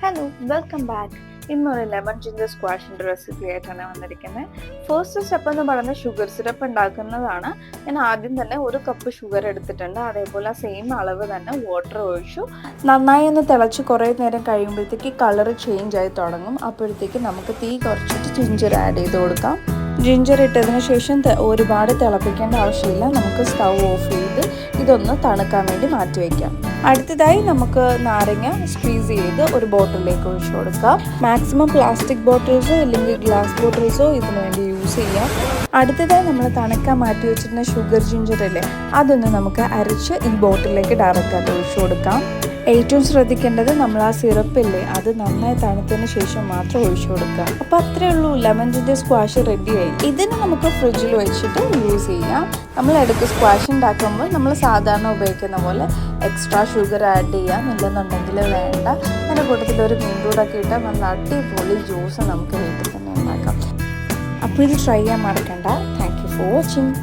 Hello welcome back. ഇന്നൊരു lemon ginger സ്ക്വാഷിൻ്റെ recipe ആയിട്ടാണ് വന്നിരിക്കുന്നത്. ഫസ്റ്റ് സ്റ്റെപ്പ് എന്ന് പറയുന്നത് ഷുഗർ സിറപ്പ് ഉണ്ടാക്കുന്നതാണ്. ഞാൻ ആദ്യം തന്നെ 1 കപ്പ് ഷുഗർ എടുത്തിട്ടുണ്ട്. അതേപോലെ സെയിം അളവ് തന്നെ വാട്ടർ ഒഴിച്ചു. നന്നായി ഒന്ന് തിളച്ച് കുറേ നേരം കഴിയുമ്പോഴത്തേക്ക് കളർ ചേഞ്ച് ആയി തുടങ്ങും. അപ്പോഴത്തേക്ക് നമുക്ക് തീ കുറച്ചിട്ട് ജിഞ്ചർ ആഡ് ചെയ്ത് കൊടുക്കാം. ജിഞ്ചർ ഇട്ടതിന് ശേഷം ഒരുപാട് തിളപ്പിക്കേണ്ട ആവശ്യമില്ല. നമുക്ക് സ്റ്റൗ ഓഫ് ചെയ്ത് ഇതൊന്ന് തണുക്കാൻ വേണ്ടി മാറ്റി വയ്ക്കാം. അടുത്തതായി നമുക്ക് നാരങ്ങ സ്ക്വീസ് ചെയ്ത് ഒരു ബോട്ടിലേക്ക് ഒഴിച്ചു കൊടുക്കാം. മാക്സിമം പ്ലാസ്റ്റിക് ബോട്ടിൽസോ അല്ലെങ്കിൽ ഗ്ലാസ് ബോട്ടിൽസോ ഇതിനു വേണ്ടി യൂസ് ചെയ്യാം. അടുത്തതായി നമ്മൾ തണുക്കാൻ മാറ്റി വെച്ചിരുന്ന ഷുഗർ ജിഞ്ചറല്ലേ, അതൊന്ന് നമുക്ക് അരച്ച് ഈ ബോട്ടിലേക്ക് ഡയറക്റ്റായിട്ട് ഒഴിച്ചു കൊടുക്കാം. ഏറ്റവും ശ്രദ്ധിക്കേണ്ടത് നമ്മൾ ആ സിറപ്പില്ലേ, അത് നന്നായി തണുത്തതിന് ശേഷം മാത്രം ഒഴിച്ചു കൊടുക്കുക. അപ്പോൾ അത്രയേ ഉള്ളൂ, ലെമൺ ജിഞ്ചർ സ്ക്വാഷ് റെഡിയായി. ഇതിന് നമുക്ക് ഫ്രിഡ്ജിൽ വെച്ചിട്ട് യൂസ് ചെയ്യാം. നമ്മൾ ഇടയ്ക്ക് സ്ക്വാഷ് ഉണ്ടാക്കുമ്പോൾ നമ്മൾ സാധാരണ ഉപയോഗിക്കുന്ന പോലെ എക്സ്ട്രാ ഷുഗർ ആഡ് ചെയ്യാം, ഇല്ലെന്നുണ്ടെങ്കിൽ വേണ്ട. അതിൻ്റെ കൂട്ടത്തിൽ ഒരു മീൻകൂടൊക്കെ ഇട്ടാൽ നല്ല അടിപൊളി ജ്യൂസ് നമുക്ക് വീട്ടിൽ തന്നെ ഉണ്ടാക്കാം. അപ്പോൾ ഇത് ട്രൈ ചെയ്യാൻ മറക്കണ്ട. Thank you for watching.